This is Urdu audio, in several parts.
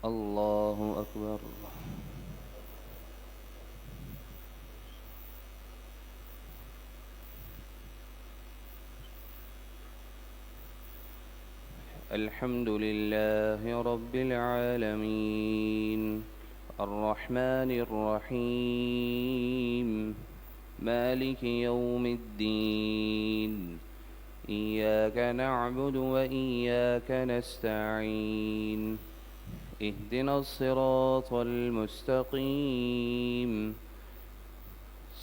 الله أكبر. الحمد لله رب العالمين الرحمن الرحيم مالك يوم الدين إياك نعبد وإياك نستعين اهدنا الصراط المستقيم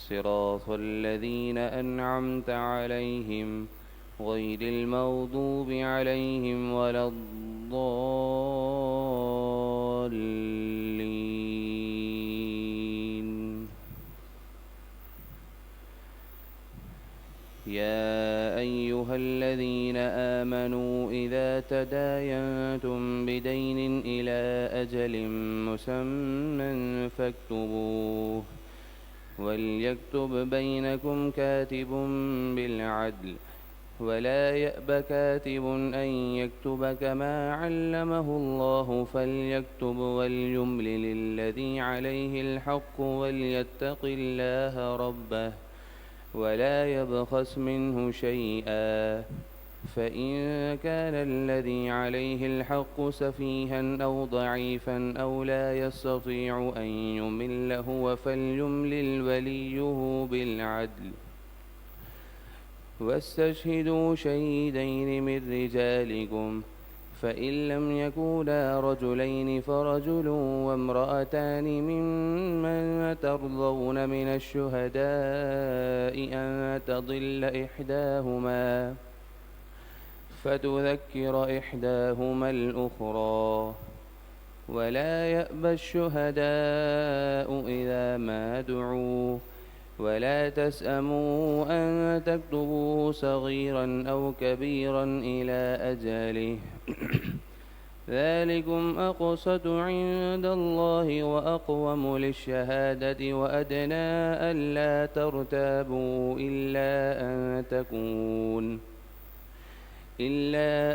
صراط الذين أنعمت عليهم غير المغضوب عليهم ولا الضالين. يا أيها الذين آمنوا إذا تداينتم بدين إلى أجل مسمى فاكتبوه وليكتب بينكم كاتب بالعدل ولا يأب كاتب أن يكتب كما علمه الله فليكتب وليملل الذي عليه الحق وليتق الله ربه ولا يبخس منه شيئا فإن كان الذي عليه الحق سفيها أو ضعيفا أو لا يستطيع أن يمل هو فليملل وليه بالعدل واستشهدوا شهيدين من رجالكم فإن لم يكونا رجلين فرجل وامرأتان ممن ترضون من الشهداء أن تضل إحداهما فتذكر إحداهما الأخرى ولا يأبى الشهداء إذا ما دعوا ولا تسأموا أن تكتبوه صغيرا أو كبيرا إلى أجله ذلكم أقسط عند الله وأقوم للشهادة وأدنى ألا ترتابوا إلا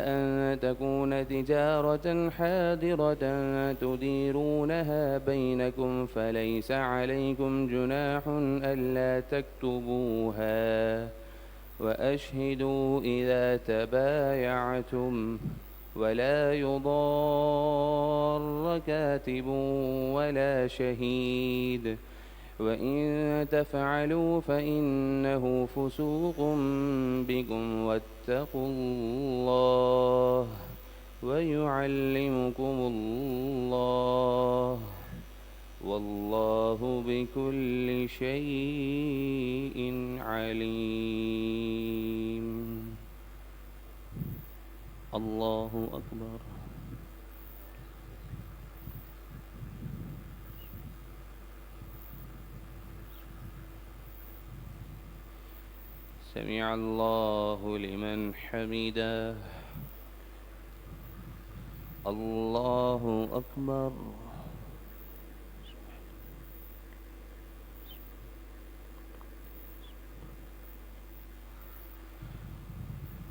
أن تكون تجارة حاضرة تديرونها بينكم فليس عليكم جناح ألا تكتبوها وأشهدوا إذا تبايعتم ولا يضار كاتب ولا شهيد وإن تفعلوا فإنه فسوق بكم واتقوا الله ويعلمكم الله والله بكل شيء عليم. الله أكبر. سمع الله لمن حمده. الله أكبر.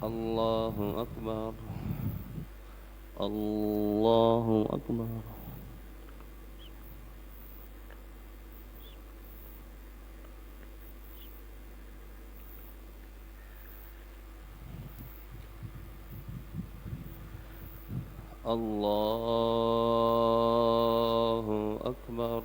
الله أكبر. الله أكبر. الله أكبر.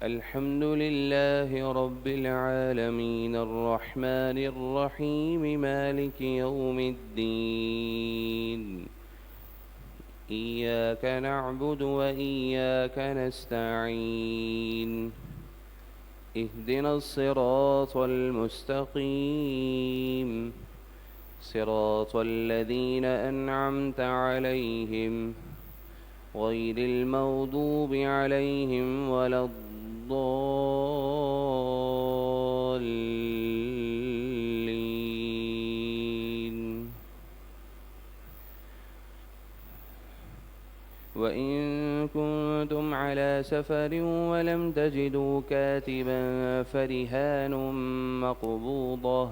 الحمد لله رب العالمين الرحمن الرحيم مالك يوم الدين إياك نعبد وإياك نستعين اهدنا الصراط المستقيم صراط الذين أنعمت عليهم غير المغضوب عليهم ولا الضالين وإن كنتم على سفر ولم تجدوا كاتبا فرهان مقبوضة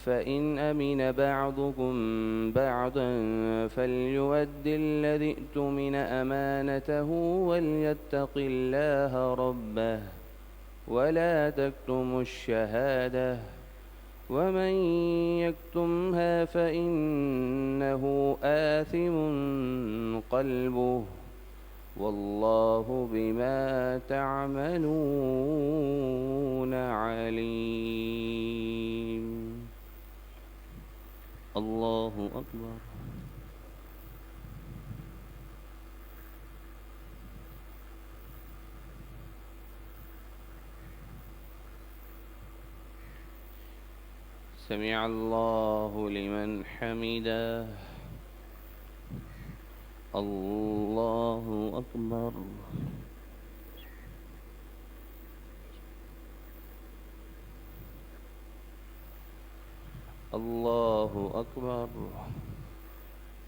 فإن أمن بعضكم بعضا فليؤد الذي اؤتمن أمانته وليتق الله ربه ولا تكتموا الشهادة ومن يكتمها فإنه آثم قلبه والله بما تعملون عليم. الله أكبر. سمع الله لمن حمده. الله أكبر. الله أكبر.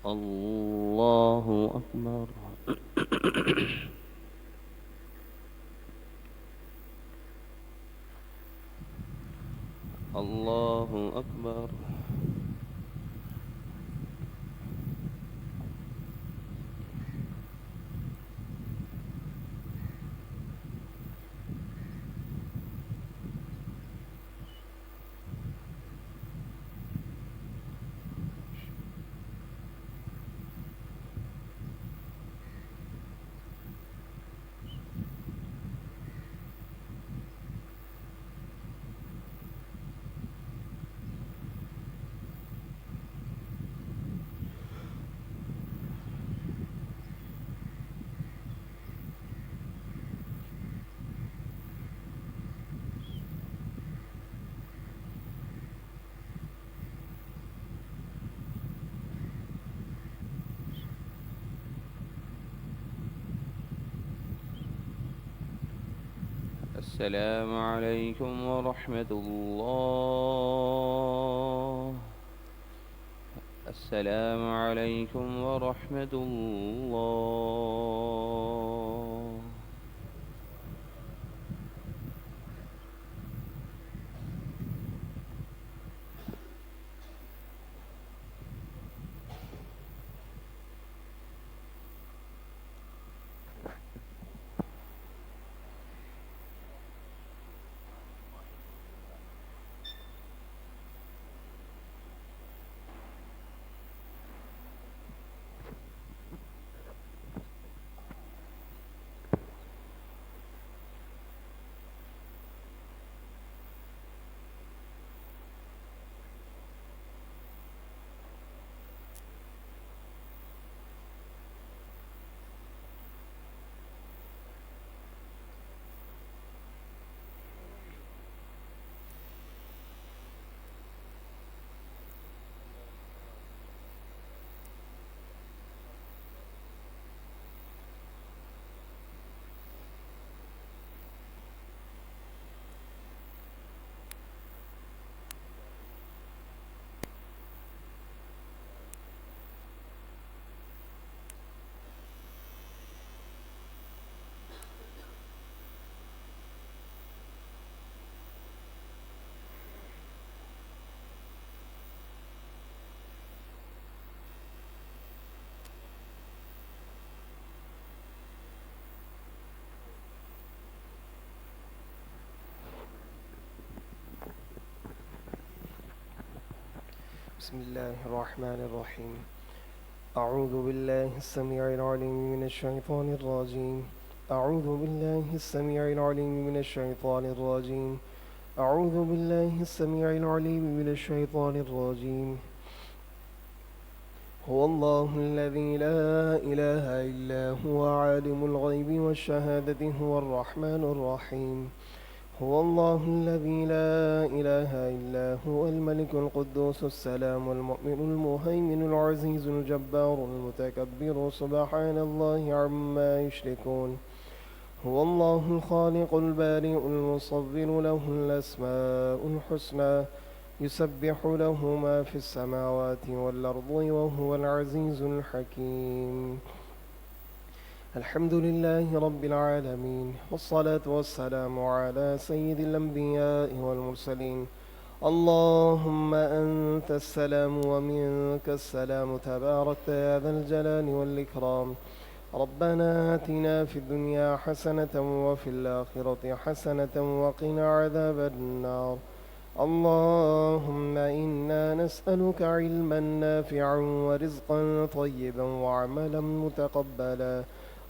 الله أكبر. الله أكبر. السلام عليكم ورحمة الله. السلام عليكم ورحمة الله. بسم الله الرحمن الرحيم. أعوذ بالله السميع العليم من الشيطان الرجيم. أعوذ بالله السميع العليم من الشيطان الرجيم. أعوذ بالله السميع العليم من الشيطان الرجيم. هو الله الذي لا إله إلا هو عالم الغيب والشهادة هو الرحمن الرحيم. هو الله الذي لا إله إلا هو الملك القدوس السلام المؤمن المهيمن العزيز الجبار المتكبر سبحان الله عما يشركون. هو الله الخالق البارئ المصور له الأسماء الحسنى يسبح له ما في السماوات والأرض وهو العزيز الحكيم. الحمد لله رب العالمين، والصلاة والسلام على سيد الأنبياء والمرسلين. اللهم أنت السلام ومنك السلام، تباركت يا ذا الجلال والإكرام. ربنا آتنا في الدنيا حسنة وفي الآخرة حسنة وقنا عذاب النار. اللهم إنا نسألك علما نافعا ورزقا طيبا وعملا متقبلا.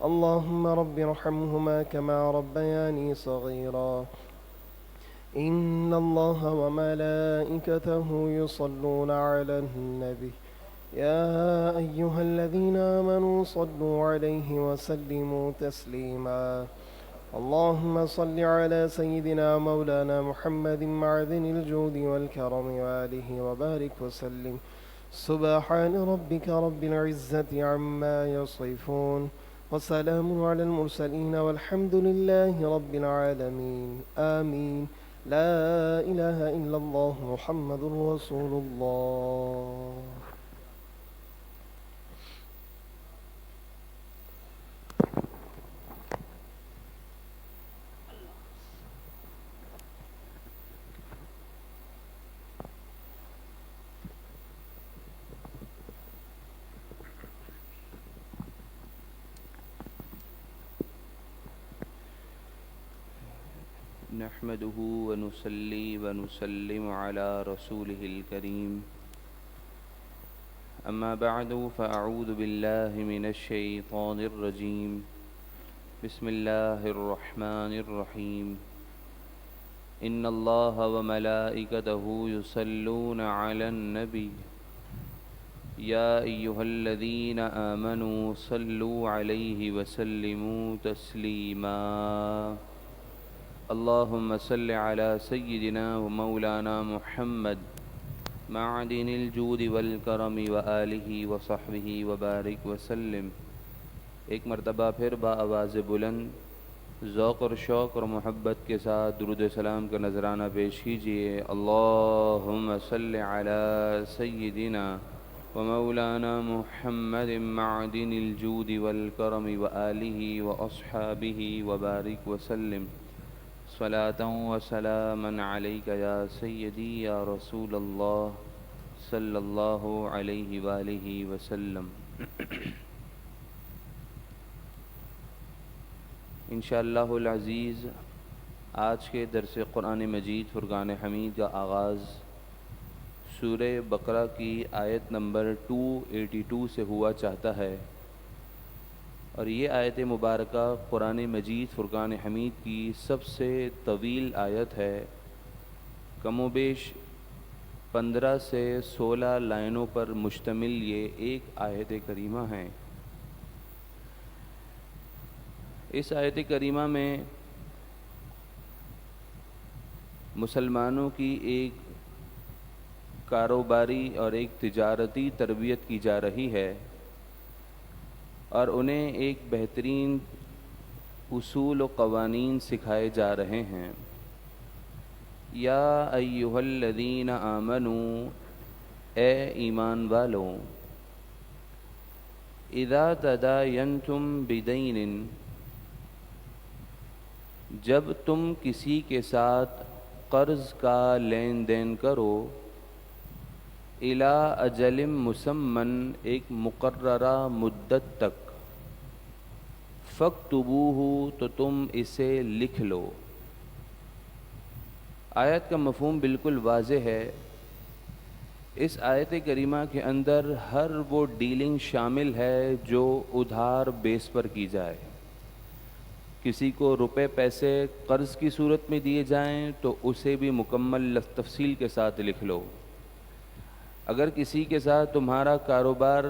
اللهم رب ارحمهما كما ربياني صغيرا. إن الله وملائكته يصلون على النبي يا أيها الذين آمنوا صلوا عليه وسلموا تسليما. اللهم صل على سيدنا مولانا محمد معدن الجود والكرم وآله وبارك وسلم. سبحان ربك رب العزة عما يصفون، وسلام على المرسلين، والحمد لله رب العالمين. آمين. لا إله إلا الله محمد رسول الله. نحمده ونصلي ونسلم على رسوله الكريم. أما بعد فأعوذ بالله من الشيطان الرجيم. بسم الله الرحمن الرحيم. إن الله وملائكته يصلون على النبي يا أيها الذين آمنوا صلوا عليه وسلموا تسليما. اللهم صل على سيدنا ومولانا محمد معدن الجود والکرم وآلہ وصحبہ وبارک وسلم. ایک مرتبہ پھر بآواز بلند ذوق اور شوق اور محبت کے ساتھ درود و سلام کا نذرانہ پیش کیجیے. اللہم صل علی سیدنا ومولانا محمد معدن الجود والکرم وآلہ واصحابہ وبارک وسلم. صلاة و سلاما علیک یا سیدی یا رسول اللہ صلی اللہ علیہ وآلہ وسلم. انشاءاللہ العزیز آج کے درس قرآن مجید فرقان حمید کا آغاز سورہ بقرہ کی آیت نمبر 282 سے ہوا چاہتا ہے، اور یہ آیت مبارکہ قرآن مجید فرقان حمید کی سب سے طویل آیت ہے. کم و بیش 15 سے 16 لائنوں پر مشتمل یہ ایک آیت کریمہ ہے. اس آیت کریمہ میں مسلمانوں کی ایک کاروباری اور ایک تجارتی تربیت کی جا رہی ہے، اور انہیں ایک بہترین اصول و قوانین سکھائے جا رہے ہیں. یا ایھا الذین آمنوا، اے ایمان والو، اذا تداینتم بدین، جب تم کسی کے ساتھ قرض کا لین دین کرو، الی اجل مسمن، ایک مقررہ مدت تک، فاکتبوہ، تو تم اسے لکھ لو. آیت کا مفہوم بالکل واضح ہے. اس آیت کریمہ کے اندر ہر وہ ڈیلنگ شامل ہے جو ادھار بیس پر کی جائے. کسی کو روپے پیسے قرض کی صورت میں دیے جائیں تو اسے بھی مکمل تفصیل کے ساتھ لکھ لو. اگر کسی کے ساتھ تمہارا کاروبار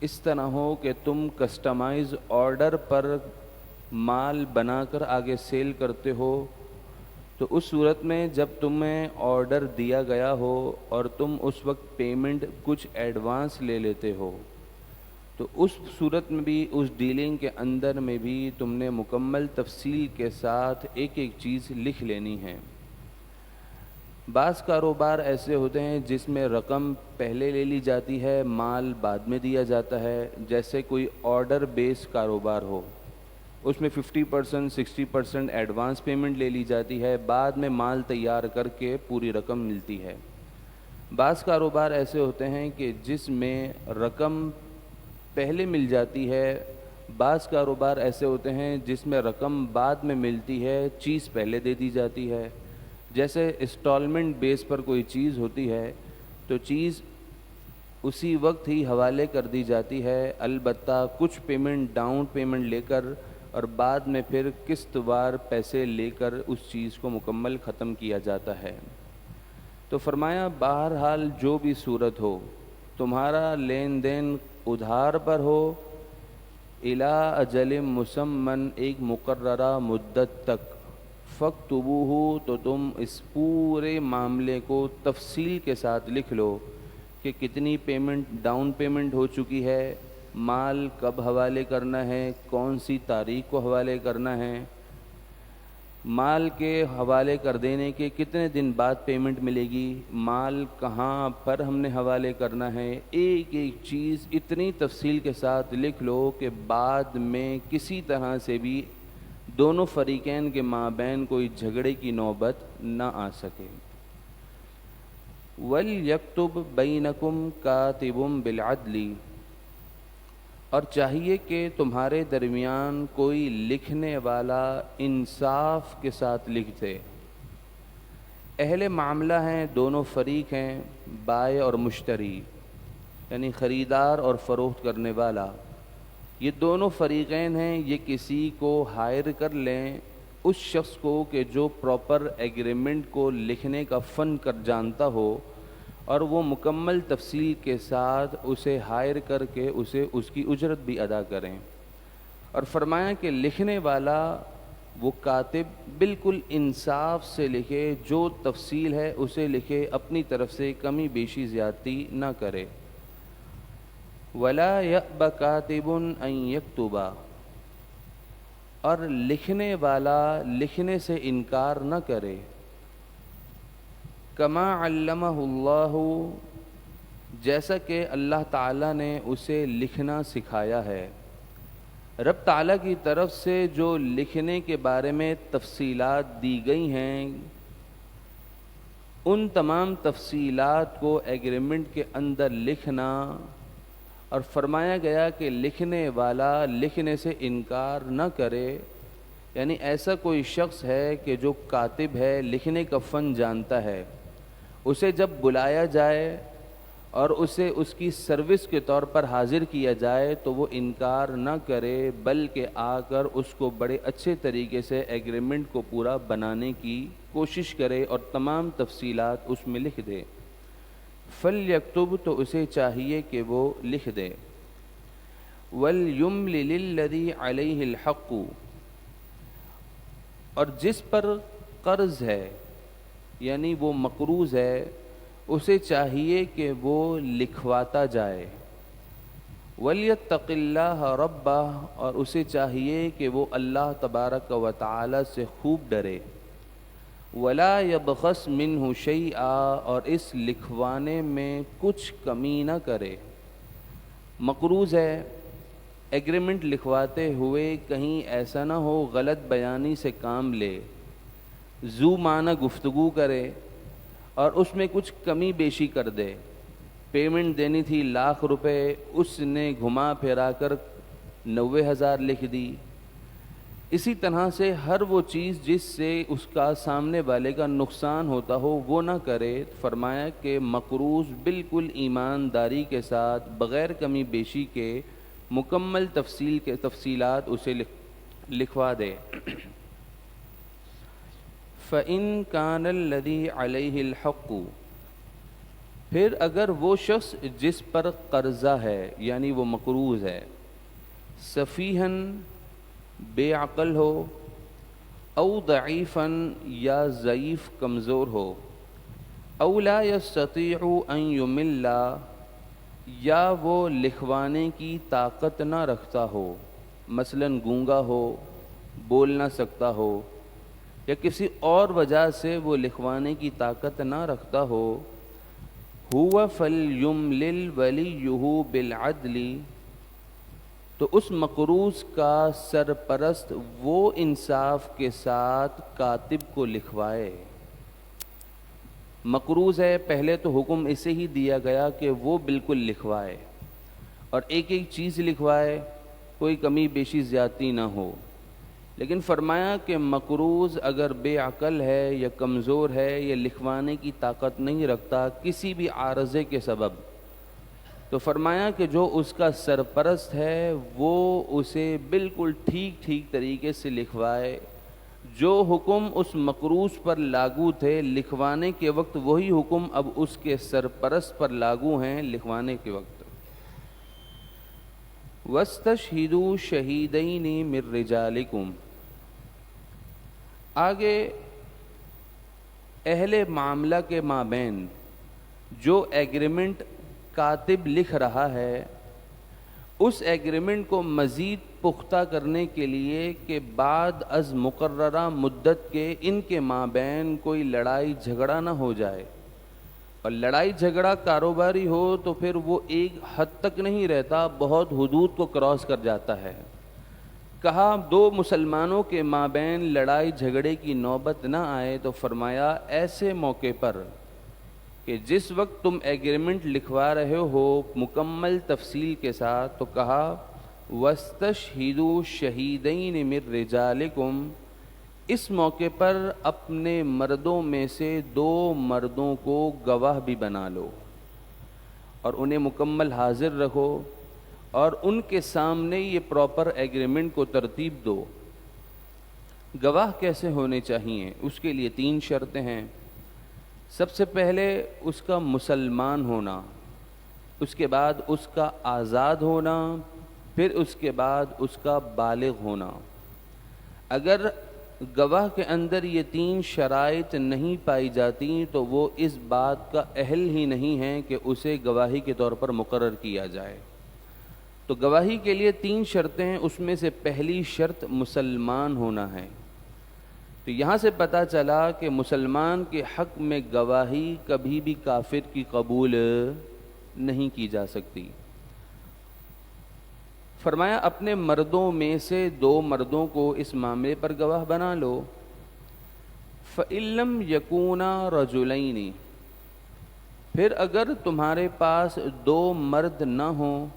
اس طرح ہو کہ تم کسٹمائز آرڈر پر مال بنا کر آگے سیل کرتے ہو، تو اس صورت میں جب تمہیں آرڈر دیا گیا ہو اور تم اس وقت پیمنٹ کچھ ایڈوانس لے لیتے ہو، تو اس صورت میں بھی اس ڈیلنگ کے اندر میں بھی تم نے مکمل تفصیل کے ساتھ ایک ایک چیز لکھ لینی ہے. بعض کاروبار ایسے ہوتے ہیں جس میں رقم پہلے لے لی جاتی ہے، مال بعد میں دیا جاتا ہے، جیسے کوئی آرڈر بیس کاروبار ہو، اس میں 50% 60% ایڈوانس پیمنٹ لے لی جاتی ہے، بعد میں مال تیار کر کے پوری رقم ملتی ہے۔ بعض کاروبار ایسے ہوتے ہیں کہ جس میں رقم پہلے مل جاتی ہے، بعض کاروبار ایسے ہوتے ہیں جس میں رقم بعد میں ملتی ہے، چیز پہلے دے دی جاتی ہے۔ جیسے انسٹالمنٹ بیس پر کوئی چیز ہوتی ہے تو چیز اسی وقت ہی حوالے کر دی جاتی ہے، البتہ کچھ پیمنٹ ڈاؤن پیمنٹ لے کر اور بعد میں پھر قسط وار پیسے لے کر اس چیز کو مکمل ختم کیا جاتا ہے۔ تو فرمایا بہرحال جو بھی صورت ہو، تمہارا لین دین ادھار پر ہو، الی اجل مسمن، ایک مقررہ مدت تک، فاکتبوہ، تو تم اس پورے معاملے کو تفصیل کے ساتھ لکھ لو کہ کتنی پیمنٹ ڈاؤن پیمنٹ ہو چکی ہے، مال کب حوالے کرنا ہے، کون سی تاریخ کو حوالے کرنا ہے، مال کے حوالے کر دینے کے کتنے دن بعد پیمنٹ ملے گی، مال کہاں پر ہم نے حوالے کرنا ہے، ایک ایک چیز اتنی تفصیل کے ساتھ لکھ لو کہ بعد میں کسی طرح سے بھی دونوں فریقین کے مابین کوئی جھگڑے کی نوبت نہ آ سکے۔ وَلْيَكْتُبْ بَيْنَكُمْ كَاتِبٌ بِالْعَدْلِ، اور چاہیے کہ تمہارے درمیان کوئی لکھنے والا انصاف کے ساتھ لکھ دے۔ اہل معاملہ ہیں، دونوں فریق ہیں، بائع اور مشتری، یعنی خریدار اور فروخت کرنے والا، یہ دونوں فریقین ہیں، یہ کسی کو ہائر کر لیں، اس شخص کو کہ جو پراپر ایگریمنٹ کو لکھنے کا فن کر جانتا ہو، اور وہ مکمل تفصیل کے ساتھ اسے ہائر کر کے اسے اس کی اجرت بھی ادا کریں۔ اور فرمایا کہ لکھنے والا وہ کاتب بالکل انصاف سے لکھے، جو تفصیل ہے اسے لکھے، اپنی طرف سے کمی بیشی زیادتی نہ کرے۔ وَلَا يَأْبَ كَاتِبٌ أَن يَكْتُبَ، اور لکھنے والا لکھنے سے انکار نہ کرے، کما علمہ اللہ، جیسا کہ اللہ تعالیٰ نے اسے لکھنا سکھایا ہے۔ رب تعالیٰ کی طرف سے جو لکھنے کے بارے میں تفصیلات دی گئی ہیں، ان تمام تفصیلات کو ایگریمنٹ کے اندر لکھنا، اور فرمایا گیا کہ لکھنے والا لکھنے سے انکار نہ کرے، یعنی ایسا کوئی شخص ہے کہ جو کاتب ہے، لکھنے کا فن جانتا ہے، اسے جب بلایا جائے اور اسے اس کی سروس کے طور پر حاضر کیا جائے تو وہ انکار نہ کرے، بلکہ آ کر اس کو بڑے اچھے طریقے سے ایگریمنٹ کو پورا بنانے کی کوشش کرے اور تمام تفصیلات اس میں لکھ دے۔ فَلْيَكْتُبْ، تو اسے چاہیے کہ وہ لکھ دے۔ وَلْيُمْلِلِ الَّذِي عَلَيْهِ الْحَقُّ، اور جس پر قرض ہے یعنی وہ مقروض ہے، اسے چاہیے کہ وہ لکھواتا جائے۔ وَلْيَتَّقِ اللَّهَ رَبَّهُ، اور اسے چاہیے کہ وہ اللہ تبارک و تعالی سے خوب ڈرے۔ وَلَا يَبْخَسْ مِنْهُ شَيْئًا، اور اس لکھوانے میں کچھ کمی نہ کرے۔ مقروض ہے، ایگریمنٹ لکھواتے ہوئے کہیں ایسا نہ ہو غلط بیانی سے کام لے، ذو معنی گفتگو کرے اور اس میں کچھ کمی بیشی کر دے۔ پیمنٹ دینی تھی ₹1,00,000، اس نے گھما پھرا کر 90,000 لکھ دی۔ اسی طرح سے ہر وہ چیز جس سے اس کا سامنے والے کا نقصان ہوتا ہو وہ نہ کرے۔ فرمایا کہ مقروض بالکل ایمانداری کے ساتھ بغیر کمی بیشی کے مکمل تفصیلات اسے لکھوا دے۔ فَإِن كَانَ الَّذِي عَلَيْهِ الْحَقُّ، پھر اگر وہ شخص جس پر قرضہ ہے یعنی وہ مقروض ہے، سفیہن، بے عقل ہو، او ضعیفاً، یا ضعیف کمزور ہو، او لا یستطیع ان یمل، یا وہ لکھوانے کی طاقت نہ رکھتا ہو، مثلاً گونگا ہو، بول نہ سکتا ہو، یا کسی اور وجہ سے وہ لکھوانے کی طاقت نہ رکھتا ہو، ہوا فلیملل ولیہ بالعدل، تو اس مقروض کا سرپرست وہ انصاف کے ساتھ کاتب کو لکھوائے۔ مقروض ہے، پہلے تو حکم اسے ہی دیا گیا کہ وہ بالکل لکھوائے اور ایک ایک چیز لکھوائے، کوئی کمی بیشی زیادتی نہ ہو، لیکن فرمایا کہ مقروض اگر بے عقل ہے یا کمزور ہے یا لکھوانے کی طاقت نہیں رکھتا کسی بھی عارضے کے سبب، تو فرمایا کہ جو اس کا سرپرست ہے وہ اسے بالکل ٹھیک طریقے سے لکھوائے۔ جو حکم اس مقروض پر لاگو تھے لکھوانے کے وقت، وہی حکم اب اس کے سرپرست پر لاگو ہیں لکھوانے کے وقت۔ وَاسْتَشْهِدُوا شَهِيدَيْنِ مِن رِجَالِكُمْ، آگے اہل معاملہ کے مابین جو ایگریمنٹ کاتب لکھ رہا ہے، اس ایگریمنٹ کو مزید پختہ کرنے کے لیے کہ بعد از مقررہ مدت کے ان کے مابین کوئی لڑائی جھگڑا نہ ہو جائے، اور لڑائی جھگڑا کاروباری ہو تو پھر وہ ایک حد تک نہیں رہتا، بہت حدود کو کراس کر جاتا ہے۔ کہا دو مسلمانوں کے مابین لڑائی جھگڑے کی نوبت نہ آئے، تو فرمایا ایسے موقع پر کہ جس وقت تم ایگریمنٹ لکھوا رہے ہو مکمل تفصیل کے ساتھ، تو کہا وَاسْتَشْهِدُوا شَهِيدَيْنِ مِن رِجَالِكُمْ، اس موقع پر اپنے مردوں میں سے دو مردوں کو گواہ بھی بنا لو اور انہیں مکمل حاضر رکھو اور ان کے سامنے یہ پراپر ایگریمنٹ کو ترتیب دو۔ گواہ کیسے ہونے چاہیے؟ اس کے لیے 3 شرطیں ہیں۔ سب سے پہلے اس کا مسلمان ہونا، اس کے بعد اس کا آزاد ہونا، پھر اس کے بعد اس کا بالغ ہونا۔ اگر گواہ کے اندر یہ 3 شرائط نہیں پائی جاتی تو وہ اس بات کا اہل ہی نہیں ہے کہ اسے گواہی کے طور پر مقرر کیا جائے۔ تو گواہی کے لیے 3 شرطیں ہیں، اس میں سے پہلی شرط مسلمان ہونا ہے۔ تو یہاں سے پتہ چلا کہ مسلمان کے حق میں گواہی کبھی بھی کافر کی قبول نہیں کی جا سکتی۔ فرمایا اپنے مردوں میں سے 2 مردوں کو اس معاملے پر گواہ بنا لو۔ فَإِن لَّمْ يَكُونَا رَجُلَيْنِ، پھر اگر تمہارے پاس 2 مرد نہ ہوں،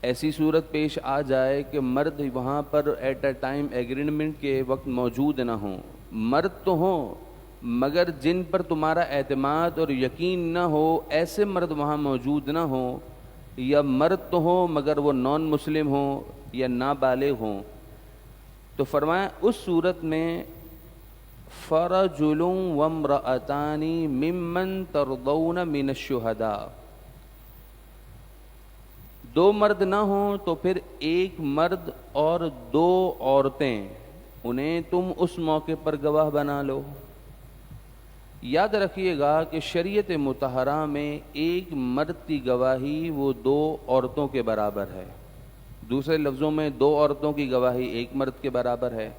ایسی صورت پیش آ جائے کہ مرد وہاں پر ایٹ اے ٹائم ایگریمنٹ کے وقت موجود نہ ہوں، مرد تو ہوں مگر جن پر تمہارا اعتماد اور یقین نہ ہو، ایسے مرد وہاں موجود نہ ہوں، یا مرد تو ہوں مگر وہ نان مسلم ہوں یا نابالغ ہوں، تو فرمایا اس صورت میں فَرَجُلٌ وَامْرَأَتَانِ مِمَّن تَرْضَوْنَ مِنَ الشُّهَدَاءِ، 2 مرد نہ ہوں تو پھر 1 مرد اور 2 عورتیں، انہیں تم اس موقع پر گواہ بنا لو۔ یاد رکھیے گا کہ شریعت مطہرہ میں 1 مرد کی گواہی وہ 2 عورتوں کے برابر ہے، دوسرے لفظوں میں 2 عورتوں کی گواہی 1 مرد کے برابر ہے۔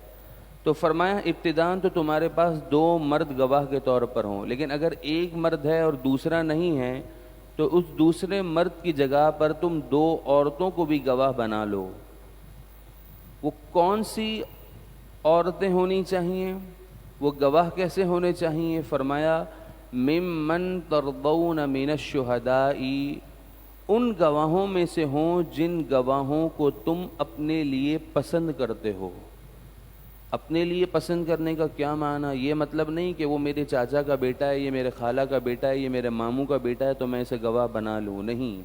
تو فرمایا ابتداءً تو تمہارے پاس 2 مرد گواہ کے طور پر ہوں، لیکن اگر 1 مرد ہے اور دوسرا نہیں ہے تو اس دوسرے مرد کی جگہ پر تم 2 عورتوں کو بھی گواہ بنا لو۔ وہ کون سی عورتیں ہونی چاہیے؟ وہ گواہ کیسے ہونے چاہیے؟ فرمایا ممن ترضون من الشہداء، ان گواہوں میں سے ہوں جن گواہوں کو تم اپنے لیے پسند کرتے ہو۔ اپنے لیے پسند کرنے کا کیا معنی؟ یہ مطلب نہیں کہ وہ میرے چاچا کا بیٹا ہے، یہ میرے خالہ کا بیٹا ہے، یہ میرے ماموں کا بیٹا ہے تو میں اسے گواہ بنا لوں، نہیں۔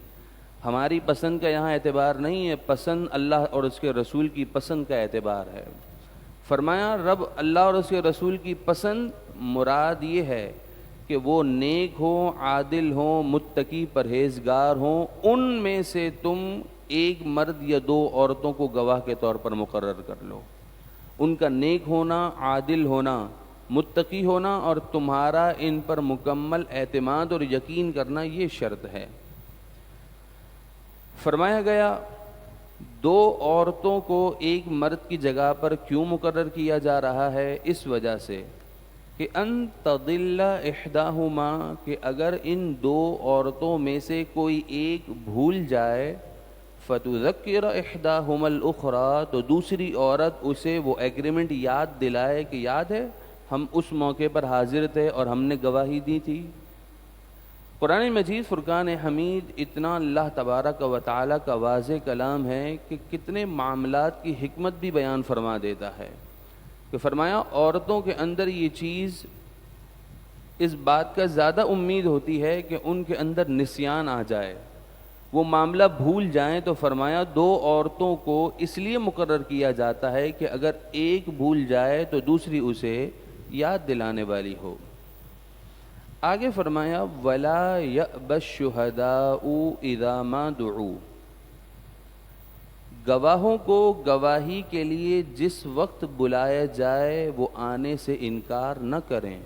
ہماری پسند کا یہاں اعتبار نہیں ہے، پسند اللہ اور اس کے رسول کی پسند کا اعتبار ہے۔ فرمایا رب اللہ اور اس کے رسول کی پسند مراد یہ ہے کہ وہ نیک ہوں، عادل ہوں، متقی پرہیزگار ہوں، ان میں سے تم 1 مرد یا 2 عورتوں کو گواہ کے طور پر مقرر کر لو۔ ان کا نیک ہونا، عادل ہونا، متقی ہونا اور تمہارا ان پر مکمل اعتماد اور یقین کرنا، یہ شرط ہے۔ فرمایا گیا دو عورتوں کو ایک مرد کی جگہ پر کیوں مقرر کیا جا رہا ہے؟ اس وجہ سے کہ ان تضل احداہما، کہ اگر ان دو عورتوں میں سے کوئی ایک بھول جائے، فتذکر احداہما الاخری، تو دوسری عورت اسے وہ ایگریمنٹ یاد دلائے کہ یاد ہے ہم اس موقع پر حاضر تھے اور ہم نے گواہی دی تھی۔ قرآن مجید فرقان حمید اتنا اللہ تبارک و تعالیٰ کا واضح کلام ہے کہ کتنے معاملات کی حکمت بھی بیان فرما دیتا ہے، کہ فرمایا عورتوں کے اندر یہ چیز اس بات کا زیادہ امید ہوتی ہے کہ ان کے اندر نسیان آ جائے، وہ معاملہ بھول جائیں، تو فرمایا دو عورتوں کو اس لیے مقرر کیا جاتا ہے کہ اگر ایک بھول جائے تو دوسری اسے یاد دلانے والی ہو۔ آگے فرمایا وَلَا يَأْبَ الشُّهَدَاءُ إِذَا مَا دُعُوا، گواہوں کو گواہی کے لیے جس وقت بلایا جائے وہ آنے سے انکار نہ کریں۔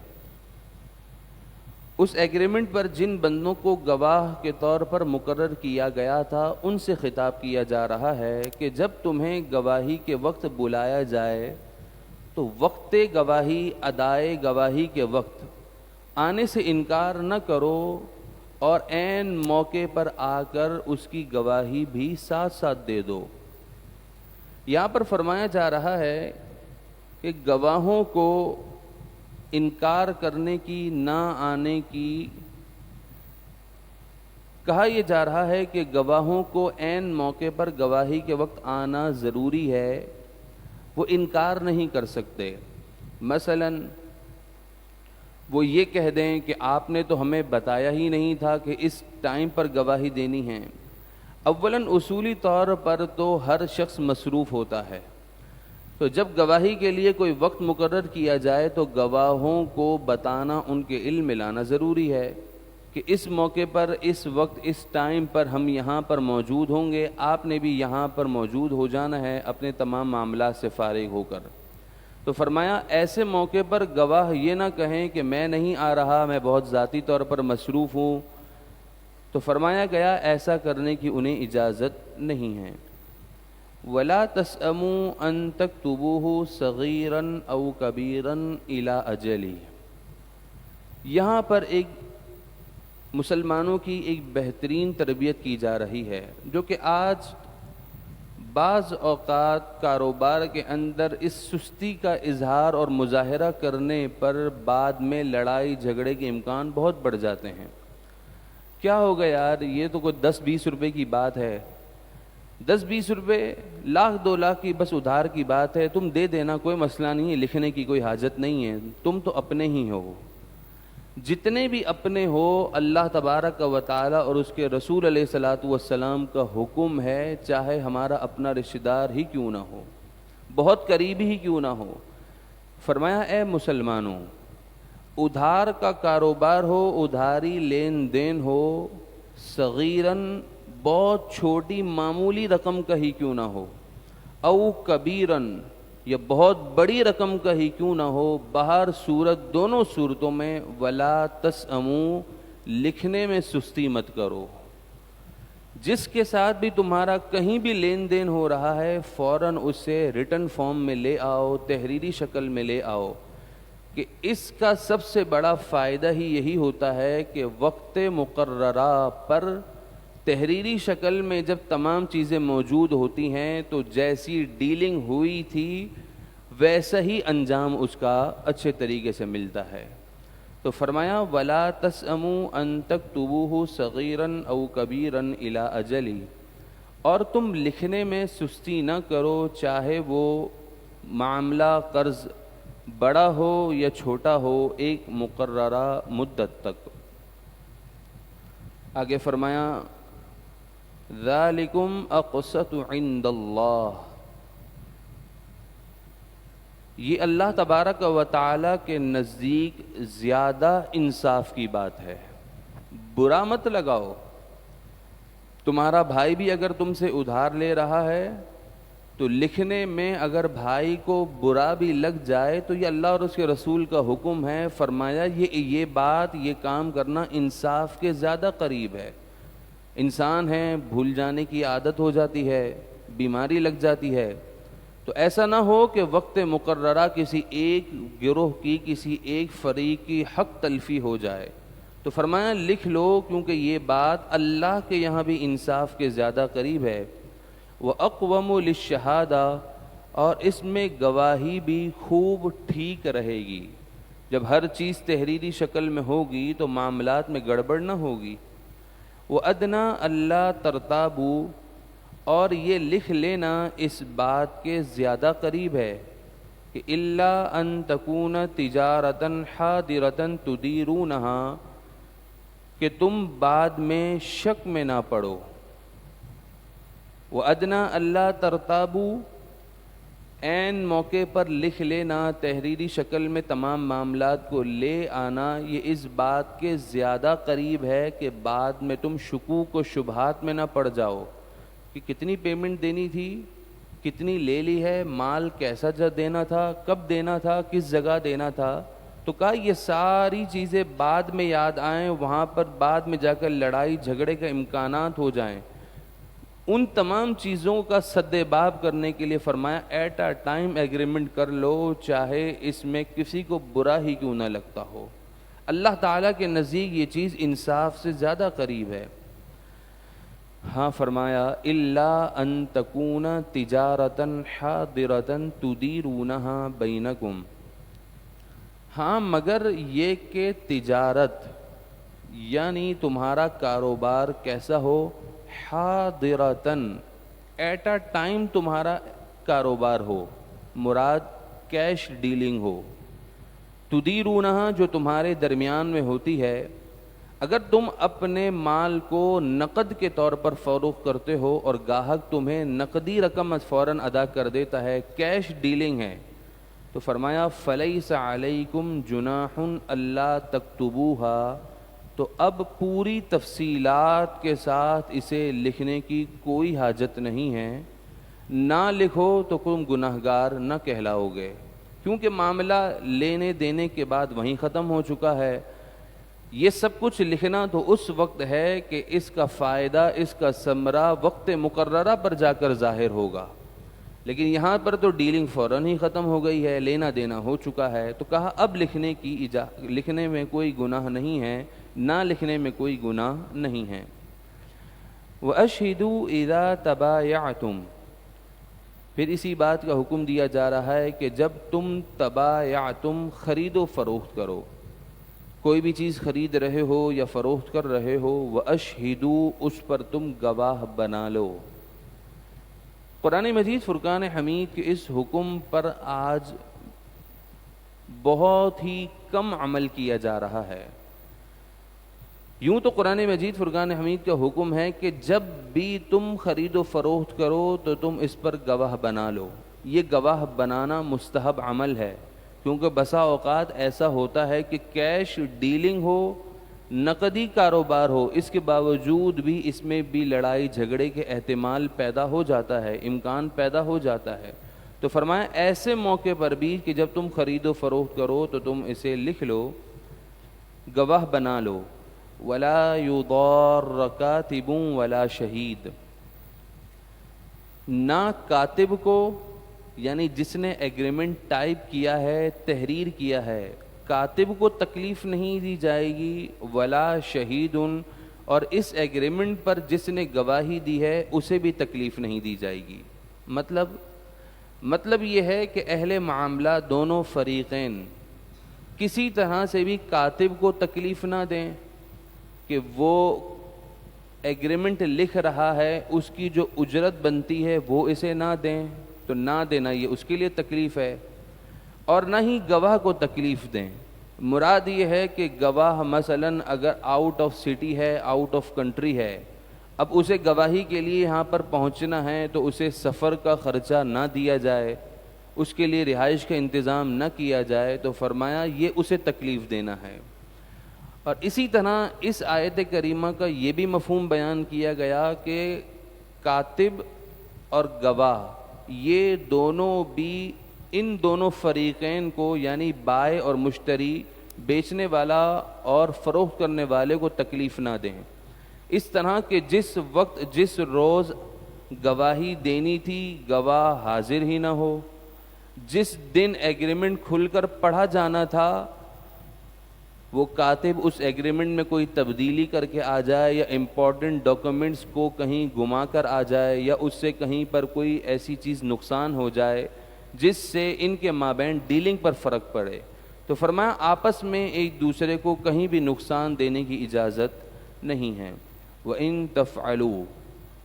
اس ایگریمنٹ پر جن بندوں کو گواہ کے طور پر مقرر کیا گیا تھا ان سے خطاب کیا جا رہا ہے کہ جب تمہیں گواہی کے وقت بلایا جائے تو وقت گواہی، ادائے گواہی کے وقت آنے سے انکار نہ کرو، اور عین موقع پر آ کر اس کی گواہی بھی ساتھ ساتھ دے دو۔ یہاں پر فرمایا جا رہا ہے کہ گواہوں کو انکار کرنے کی، نہ آنے کی، کہا یہ جا رہا ہے کہ گواہوں کو عین موقع پر گواہی کے وقت آنا ضروری ہے، وہ انکار نہیں کر سکتے۔ مثلاً وہ یہ کہہ دیں کہ آپ نے تو ہمیں بتایا ہی نہیں تھا کہ اس ٹائم پر گواہی دینی ہے۔ اولاً اصولی طور پر تو ہر شخص مصروف ہوتا ہے، تو جب گواہی کے لیے کوئی وقت مقرر کیا جائے تو گواہوں کو بتانا، ان کے علم میں لانا ضروری ہے کہ اس موقع پر، اس وقت، اس ٹائم پر ہم یہاں پر موجود ہوں گے، آپ نے بھی یہاں پر موجود ہو جانا ہے اپنے تمام معاملات سے فارغ ہو کر۔ تو فرمایا ایسے موقع پر گواہ یہ نہ کہیں کہ میں نہیں آ رہا، میں بہت ذاتی طور پر مصروف ہوں، تو فرمایا گیا ایسا کرنے کی انہیں اجازت نہیں ہے۔ وَلَا تَسْأَمُوا أَن تَكْتُبُوهُ صَغِيرًا أَوْ كَبِيرًا إِلَىٰ أَجَلِهِ، یہاں پر ایک مسلمانوں کی ایک بہترین تربیت کی جا رہی ہے، جو کہ آج بعض اوقات کاروبار کے اندر اس سستی کا اظہار اور مظاہرہ کرنے پر بعد میں لڑائی جھگڑے کے امکان بہت بڑھ جاتے ہیں۔ کیا ہوگا یار، یہ تو کوئی 10-20 روپے کی بات ہے، 10-20 روپے، لاکھ 2 لاکھ کی بس ادھار کی بات ہے، تم دے دینا، کوئی مسئلہ نہیں ہے، لکھنے کی کوئی حاجت نہیں ہے، تم تو اپنے ہی ہو۔ جتنے بھی اپنے ہو، اللہ تبارک و تعالی اور اس کے رسول علیہ الصلاۃ والسلام کا حکم ہے، چاہے ہمارا اپنا رشتہ دار ہی کیوں نہ ہو، بہت قریبی ہی کیوں نہ ہو، فرمایا اے مسلمانوں، ادھار کا کاروبار ہو، ادھاری لین دین ہو، صغیراً، بہت چھوٹی معمولی رقم کا ہی کیوں نہ ہو، او کبیراً، یا بہت بڑی رقم کا ہی کیوں نہ ہو، بہر صورت، دونوں صورتوں میں ولا تسأموا، لکھنے میں سستی مت کرو۔ جس کے ساتھ بھی تمہارا کہیں بھی لین دین ہو رہا ہے فوراً اسے ریٹن فارم میں لے آؤ، تحریری شکل میں لے آؤ، کہ اس کا سب سے بڑا فائدہ ہی یہی ہوتا ہے کہ وقت مقررہ پر تحریری شکل میں جب تمام چیزیں موجود ہوتی ہیں تو جیسی ڈیلنگ ہوئی تھی ویسا ہی انجام اس کا اچھے طریقے سے ملتا ہے۔ تو فرمایا وَلَا تَسْأَمُوا أَن تَكْتُبُوهُ صَغِيرًا أَوْ كَبِيرًا إِلَىٰ أَجَلِهِ، اور تم لکھنے میں سستی نہ کرو، چاہے وہ معاملہ قرض بڑا ہو یا چھوٹا ہو، ایک مقررہ مدت تک۔ آگے فرمایا ذَلِكُمْ أَقْسَطُ عِندَ اللَّهِ، یہ اللہ تبارک و تعالیٰ کے نزدیک زیادہ انصاف کی بات ہے۔ برا مت لگاؤ، تمہارا بھائی بھی اگر تم سے ادھار لے رہا ہے تو لکھنے میں اگر بھائی کو برا بھی لگ جائے تو یہ اللہ اور اس کے رسول کا حکم ہے، فرمایا یہ بات، یہ کام کرنا انصاف کے زیادہ قریب ہے۔ انسان ہے، بھول جانے کی عادت ہو جاتی ہے، بیماری لگ جاتی ہے، تو ایسا نہ ہو کہ وقت مقررہ کسی ایک گروہ کی، کسی ایک فریق کی حق تلفی ہو جائے۔ تو فرمایا لکھ لو، کیونکہ یہ بات اللہ کے یہاں بھی انصاف کے زیادہ قریب ہے۔ وَأَقْوَمُ لِلشَّهَادَةِ، اور اس میں گواہی بھی خوب ٹھیک رہے گی۔ جب ہر چیز تحریری شکل میں ہوگی تو معاملات میں گڑبڑ نہ ہوگی۔ وَأَدْنَىٰ أَلَّا تَرْتَابُوا، اور یہ لکھ لینا اس بات کے زیادہ قریب ہے کہ إِلَّا أَن تَكُونَ تِجَارَةً حَاضِرَةً تُدِيرُونَهَا، کہ تم بعد میں شک میں نہ پڑو۔ وَأَدْنَىٰ أَلَّا تَرْتَابُوا، عین موقع پر لکھ لینا، تحریری شکل میں تمام معاملات کو لے آنا، یہ اس بات کے زیادہ قریب ہے کہ بعد میں تم شکوک و شبہات میں نہ پڑ جاؤ کہ کتنی پیمنٹ دینی تھی، کتنی لے لی ہے، مال کیسا دینا تھا، کب دینا تھا، کس جگہ دینا تھا۔ تو کہا یہ ساری چیزیں بعد میں یاد آئیں، وہاں پر بعد میں جا کر لڑائی جھگڑے کا امکانات ہو جائیں، ان تمام چیزوں کا سد باب کرنے کے لیے فرمایا ایٹ اے ٹائم ایگریمنٹ کر لو، چاہے اس میں کسی کو برا ہی کیوں نہ لگتا ہو۔ اللہ تعالیٰ کے نزدیک یہ چیز انصاف سے زیادہ قریب ہے۔ ہاں فرمایا الا ان تکون تجارۃ حاضرۃ تدیرونہا بینکم، ہاں مگر یہ کہ تجارت یعنی تمہارا کاروبار کیسا ہو، حاضرتاً ایٹ اے ٹائم تمہارا کاروبار ہو، مراد کیش ڈیلنگ ہو، تدیرونہا جو تمہارے درمیان میں ہوتی ہے۔ اگر تم اپنے مال کو نقد کے طور پر فروخت کرتے ہو اور گاہک تمہیں نقدی رقم فوراً ادا کر دیتا ہے، کیش ڈیلنگ ہے، تو فرمایا فَلَيْسَ عَلَيْكُمْ جُنَاحٌ أَلَّا تَكْتُبُوهَا، تو اب پوری تفصیلات کے ساتھ اسے لکھنے کی کوئی حاجت نہیں ہے، نہ لکھو تو تم گناہگار نہ کہلاؤ گے، کیونکہ معاملہ لینے دینے کے بعد وہیں ختم ہو چکا ہے۔ یہ سب کچھ لکھنا تو اس وقت ہے کہ اس کا فائدہ، اس کا ثمرہ وقت مقررہ پر جا کر ظاہر ہوگا، لیکن یہاں پر تو ڈیلنگ فوراً ہی ختم ہو گئی ہے، لینا دینا ہو چکا ہے، تو کہا اب لکھنے میں کوئی گناہ نہیں ہے، نہ لکھنے میں کوئی گناہ نہیں ہے۔ وَأَشْهِدُوا إِذَا تَبَايَعْتُمْ، پھر اسی بات کا حکم دیا جا رہا ہے کہ جب تم تبایعتم خرید و فروخت کرو، کوئی بھی چیز خرید رہے ہو یا فروخت کر رہے ہو، وَأَشْهِدُوا، اس پر تم گواہ بنا لو۔ قرآن مجید فرقان حمید کے اس حکم پر آج بہت ہی کم عمل کیا جا رہا ہے۔ یوں تو قرآن مجید فرقان حمید کا حکم ہے کہ جب بھی تم خرید و فروخت کرو تو تم اس پر گواہ بنا لو۔ یہ گواہ بنانا مستحب عمل ہے، کیونکہ بسا اوقات ایسا ہوتا ہے کہ کیش ڈیلنگ ہو، نقدی کاروبار ہو، اس کے باوجود بھی اس میں بھی لڑائی جھگڑے کے احتمال پیدا ہو جاتا ہے، امکان پیدا ہو جاتا ہے۔ تو فرمایا ایسے موقع پر بھی کہ جب تم خرید و فروخت کرو تو تم اسے لکھ لو، گواہ بنا لو۔ وَلَا يُضَارَّ كَاتِبٌ وَلَا شَهِيدٌ، نہ کاتب کو یعنی جس نے ایگریمنٹ ٹائپ کیا ہے، تحریر کیا ہے، کاتب کو تکلیف نہیں دی جائے گی، ولا شہید، اور اس ایگریمنٹ پر جس نے گواہی دی ہے اسے بھی تکلیف نہیں دی جائے گی۔ مطلب یہ ہے کہ اہل معاملہ دونوں فریقین کسی طرح سے بھی کاتب کو تکلیف نہ دیں کہ وہ ایگریمنٹ لکھ رہا ہے، اس کی جو اجرت بنتی ہے وہ اسے نہ دیں، تو نہ دینا یہ اس کے لیے تکلیف ہے، اور نہ ہی گواہ کو تکلیف دیں۔ مراد یہ ہے کہ گواہ مثلاً اگر آؤٹ آف سٹی ہے، آؤٹ آف کنٹری ہے، اب اسے گواہی کے لیے یہاں پر پہنچنا ہے تو اسے سفر کا خرچہ نہ دیا جائے، اس کے لیے رہائش کا انتظام نہ کیا جائے، تو فرمایا یہ اسے تکلیف دینا ہے۔ اور اسی طرح اس آیت کریمہ کا یہ بھی مفہوم بیان کیا گیا کہ کاتب اور گواہ یہ دونوں بھی ان دونوں فریقین کو یعنی بائع اور مشتری، بیچنے والا اور فروخت کرنے والے کو تکلیف نہ دیں، اس طرح کہ جس وقت جس روز گواہی دینی تھی گواہ حاضر ہی نہ ہو، جس دن ایگریمنٹ کھل کر پڑھا جانا تھا وہ کاتب اس ایگریمنٹ میں کوئی تبدیلی کر کے آ جائے یا امپورٹنٹ ڈاکومنٹس کو کہیں گما کر آ جائے یا اس سے کہیں پر کوئی ایسی چیز نقصان ہو جائے جس سے ان کے مابین ڈیلنگ پر فرق پڑے، تو فرمایا آپس میں ایک دوسرے کو کہیں بھی نقصان دینے کی اجازت نہیں ہے۔ وَإِن تَفْعَلُوا،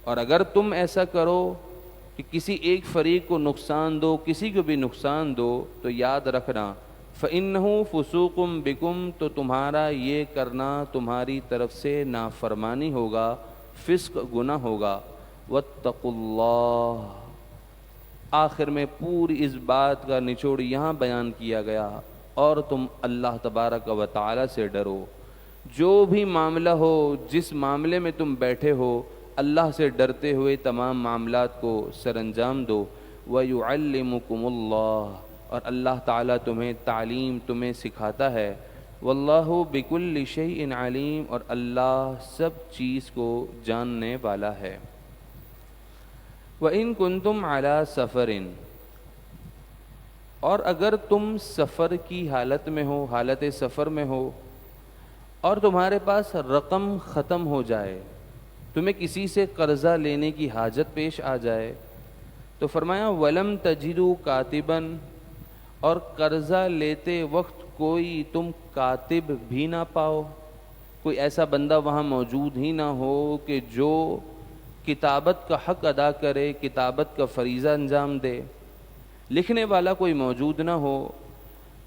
اور اگر تم ایسا کرو کہ کسی ایک فریق کو نقصان دو، کسی کو بھی نقصان دو، تو یاد رکھنا فَإِنَّهُ فُسُوقٌ بِكُمْ، تو تمہارا یہ کرنا تمہاری طرف سے نافرمانی ہوگا، فسق گناہ ہوگا۔ وَاتَّقُوا اللَّهَ، آخر میں پوری اس بات کا نچوڑ یہاں بیان کیا گیا، اور تم اللہ تبارک و تعالی سے ڈرو۔ جو بھی معاملہ ہو، جس معاملے میں تم بیٹھے ہو، اللہ سے ڈرتے ہوئے تمام معاملات کو سر انجام دو۔ وَيُعَلِّمُكُمُ اللَّهُ، اور اللہ تعالیٰ تمہیں تعلیم تمہیں سکھاتا ہے۔ وَاللَّهُ بِكُلِّ شَيْءٍ عَلِيمٌ، اور اللہ سب چیز کو جاننے والا ہے۔ وَإِن كُنتُمْ عَلَى سَفَرٍ، اور اگر تم سفر کی حالت میں ہو، حالت سفر میں ہو، اور تمہارے پاس رقم ختم ہو جائے، تمہیں کسی سے قرضہ لینے کی حاجت پیش آ جائے، تو فرمایا وَلَمْ تَجِدُوا كَاتِبًا، اور قرضہ لیتے وقت کوئی تم کاتب بھی نہ پاؤ، کوئی ایسا بندہ وہاں موجود ہی نہ ہو کہ جو کتابت کا حق ادا کرے، کتابت کا فریضہ انجام دے، لکھنے والا کوئی موجود نہ ہو،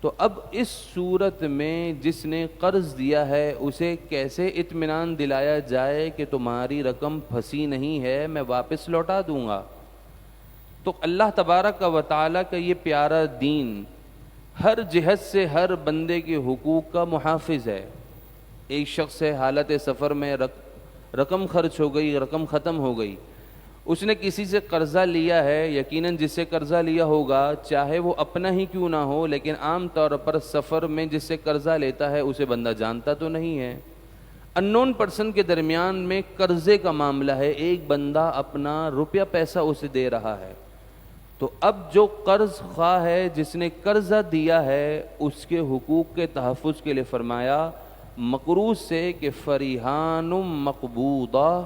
تو اب اس صورت میں جس نے قرض دیا ہے اسے کیسے اطمینان دلایا جائے کہ تمہاری رقم پھنسی نہیں ہے، میں واپس لوٹا دوں گا؟ تو اللہ تبارک و تعالیٰ کا یہ پیارا دین ہر جہت سے ہر بندے کے حقوق کا محافظ ہے۔ ایک شخص ہے حالت سفر میں رقم خرچ ہو گئی، رقم ختم ہو گئی، اس نے کسی سے قرضہ لیا ہے، یقیناً جس سے قرضہ لیا ہوگا چاہے وہ اپنا ہی کیوں نہ ہو، لیکن عام طور پر سفر میں جس سے قرضہ لیتا ہے اسے بندہ جانتا تو نہیں ہے، ان نون پرسن کے درمیان میں قرضے کا معاملہ ہے، ایک بندہ اپنا روپیہ پیسہ اسے دے رہا ہے، تو اب جو قرض خواہ ہے جس نے قرضہ دیا ہے اس کے حقوق کے تحفظ کے لیے فرمایا مقروض سے کہ فریحان مقبوضہ،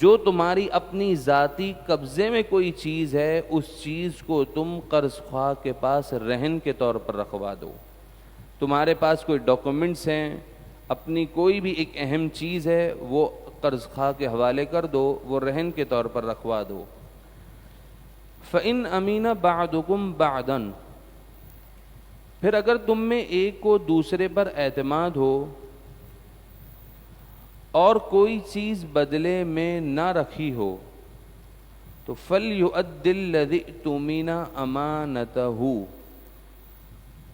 جو تمہاری اپنی ذاتی قبضے میں کوئی چیز ہے اس چیز کو تم قرض خواہ کے پاس رہن کے طور پر رکھوا دو۔ تمہارے پاس کوئی ڈاکومنٹس ہیں، اپنی کوئی بھی ایک اہم چیز ہے، وہ قرض خواہ کے حوالے کر دو، وہ رہن کے طور پر رکھوا دو۔ فَإِنْ أَمِنَ بَعْضُكُمْ بَعْضًا، پھر اگر تم میں ایک کو دوسرے پر اعتماد ہو اور کوئی چیز بدلے میں نہ رکھی ہو تو فَلْيُؤَدِّ الَّذِي اؤْتُمِنَ أَمَانَتَهُ،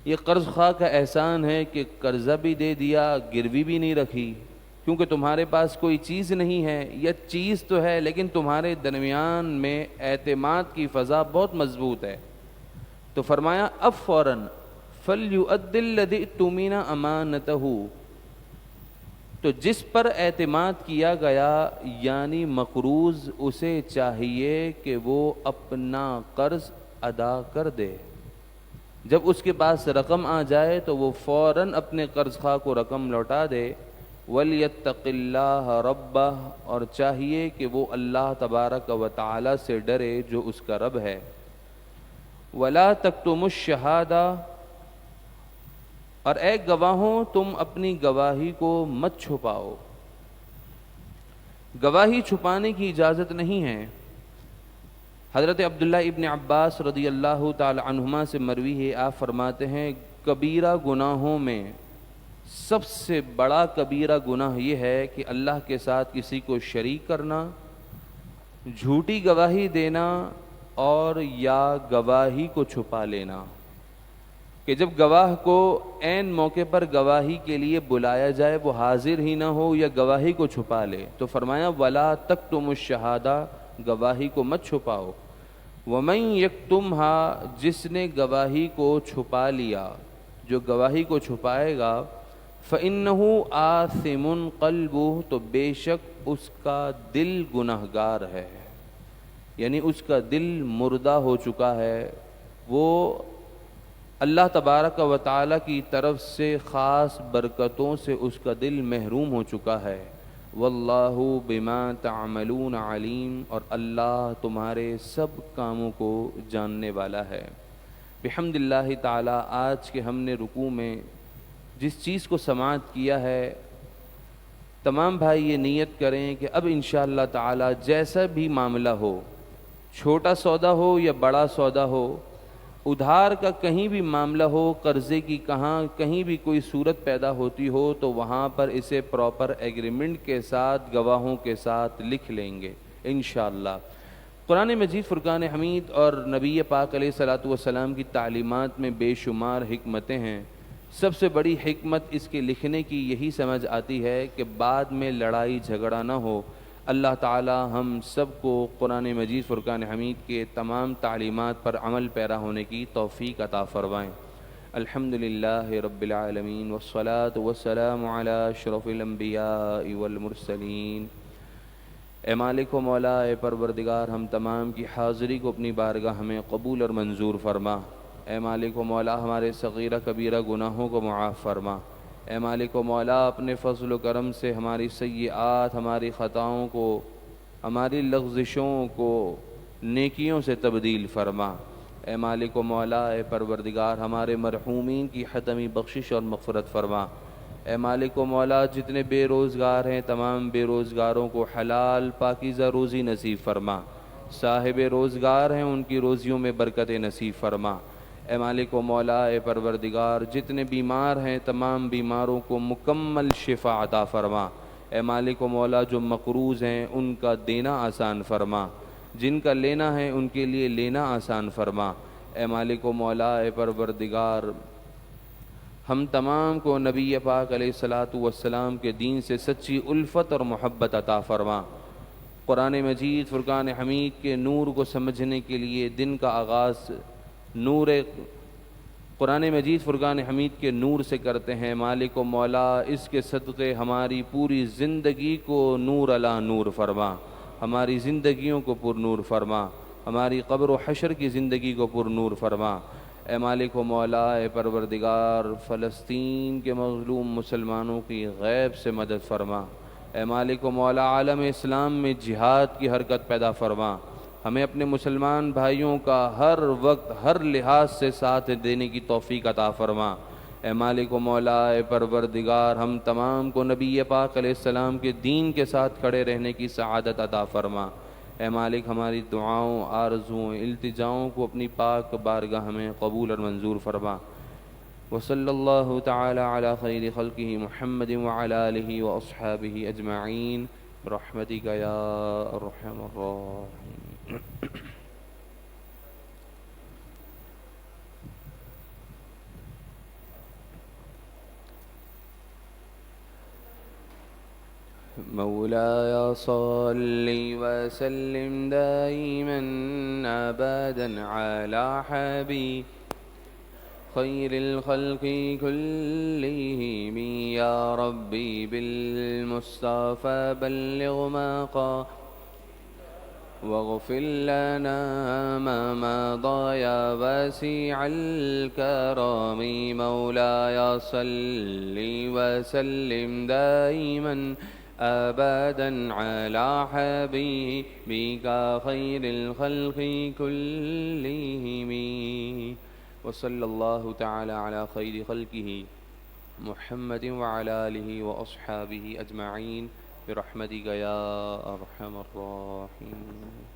یہ قرض خواہ کا احسان ہے کہ قرضہ بھی دے دیا، گروی بھی نہیں رکھی، کیونکہ تمہارے پاس کوئی چیز نہیں ہے، یا چیز تو ہے لیکن تمہارے درمیان میں اعتماد کی فضا بہت مضبوط ہے، تو فرمایا اب فوراً فَلْيُؤَدِّ الَّذِي اؤْتُمِنَ أَمَانَتَهُ، تو جس پر اعتماد کیا گیا یعنی مقروض، اسے چاہیے کہ وہ اپنا قرض ادا کر دے، جب اس کے پاس رقم آ جائے تو وہ فوراً اپنے قرض خواہ کو رقم لوٹا دے۔ وَلْيَتَّقِ اللَّهَ رَبَّهُ، اور چاہیے کہ وہ اللہ تبارک و تعالی سے ڈرے جو اس کا رب ہے۔ وَلَا تَكْتُمُوا الشَّهَادَةَ، اور اے گواہوں تم اپنی گواہی کو مت چھپاؤ، گواہی چھپانے کی اجازت نہیں ہے۔ حضرت عبداللہ ابن عباس رضی اللہ تعالی عنہما سے مروی ہے، آپ فرماتے ہیں کبیرہ گناہوں میں سب سے بڑا کبیرہ گناہ یہ ہے کہ اللہ کے ساتھ کسی کو شریک کرنا، جھوٹی گواہی دینا، اور یا گواہی کو چھپا لینا، کہ جب گواہ کو عین موقع پر گواہی کے لیے بلایا جائے وہ حاضر ہی نہ ہو یا گواہی کو چھپا لے، تو فرمایا وَلَا تَكْتُمُوا الشَّهَادَةَ، گواہی کو مت چھپاؤ۔ وَمَن يَكْتُمْهَا، جس نے گواہی کو چھپا لیا، جو گواہی کو چھپائے گا، فَإِنَّهُ آثِمٌ قَلْبُهُ، تو بے شک اس کا دل گنہگار ہے۔ یعنی اس کا دل مردہ ہو چکا ہے، وہ اللہ تبارک و تعالیٰ کی طرف سے خاص برکتوں سے اس کا دل محروم ہو چکا ہے۔ واللہ بما تعملون علیم، اور اللہ تمہارے سب کاموں کو جاننے والا ہے۔ بحمد اللہ تعالیٰ آج کے ہم نے رکوع میں جس چیز کو سماعت کیا ہے، تمام بھائی یہ نیت کریں کہ اب انشاءاللہ تعالیٰ جیسا بھی معاملہ ہو، چھوٹا سودا ہو یا بڑا سودا ہو، ادھار کا کہیں بھی معاملہ ہو، قرضے کی کہیں بھی کوئی صورت پیدا ہوتی ہو، تو وہاں پر اسے پراپر ایگریمنٹ کے ساتھ، گواہوں کے ساتھ لکھ لیں گے انشاءاللہ۔ قرآن مجید فرقان حمید اور نبی پاک علیہ الصلاۃ والسلام کی تعلیمات میں بے شمار حکمتیں ہیں۔ سب سے بڑی حکمت اس کے لکھنے کی یہی سمجھ آتی ہے کہ بعد میں لڑائی جھگڑا نہ ہو۔ اللہ تعالی ہم سب کو قرآن مجید فرقان حمید کے تمام تعلیمات پر عمل پیرا ہونے کی توفیق عطا فرمائیں۔ الحمدللہ رب العالمین والصلاة والسلام علی اشرف الانبیاء والمرسلین۔ اے مالک و مولا، اے پروردگار، ہم تمام کی حاضری کو اپنی بارگاہ میں قبول اور منظور فرما۔ اے مالک و مولا، ہمارے صغیرہ کبیرہ گناہوں کو معاف فرما۔ اے مالک و مولا، اپنے فضل و کرم سے ہماری سیئات، ہماری خطاؤں کو، ہماری لغزشوں کو نیکیوں سے تبدیل فرما۔ اے مالک و مولا، اے پروردگار، ہمارے مرحومین کی حتمی بخشش اور مغفرت فرما۔ اے مالک و مولا، جتنے بے روزگار ہیں تمام بے روزگاروں کو حلال پاکیزہ روزی نصیب فرما۔ صاحب روزگار ہیں ان کی روزیوں میں برکت نصیب فرما۔ اے مالک و مولا، اے پروردگار، جتنے بیمار ہیں تمام بیماروں کو مکمل شفا عطا فرما۔ اے مالک و مولا، جو مقروض ہیں ان کا دینا آسان فرما، جن کا لینا ہے ان کے لیے لینا آسان فرما۔ اے مالک و مولا، اے پروردگار، ہم تمام کو نبی پاک علیہ الصلاۃ والسلام کے دین سے سچی الفت اور محبت عطا فرما۔ قرآن مجید فرقان حمید کے نور کو سمجھنے کے لیے دن کا آغاز نور قرآن مجید فرقان حمید کے نور سے کرتے ہیں۔ مالک و مولا، اس کے صدقے ہماری پوری زندگی کو نور علی نور فرما، ہماری زندگیوں کو پر نور فرما، ہماری قبر و حشر کی زندگی کو پر نور فرما۔ اے مالک و مولا، اے پروردگار، فلسطین کے مظلوم مسلمانوں کی غیب سے مدد فرما۔ اے مالک و مولا، عالم اسلام میں جہاد کی حرکت پیدا فرما۔ ہمیں اپنے مسلمان بھائیوں کا ہر وقت ہر لحاظ سے ساتھ دینے کی توفیق عطا فرما۔ اے مالک و مولا، اے پروردگار، ہم تمام کو نبی پاک علیہ السلام کے دین کے ساتھ کھڑے رہنے کی سعادت عطا فرما۔ اے مالک، ہماری دعاؤں، آرزوؤں، التجاؤں کو اپنی پاک بارگاہ میں قبول اور منظور فرما۔ وصلی اللہ تعالی علی خیر خلقہ محمد وعلی آلہ واصحابہ اجمعین برحمتک یا ارحم الراحمین۔ مولاي صل وسلم دائما أبدا على حبيب خير الخلق كلهم يا ربي بالمصطفى بلغ مقام واغفر لنا ما مضى يا واسع الكرم مولاي صل وسلم دائما أبدا على حبيبك خير الخلق كلهم وصلى الله تعالى على خير خلقه محمد وعلى آله وأصحابه أجمعين برحمتك يا أرحم الراحمين۔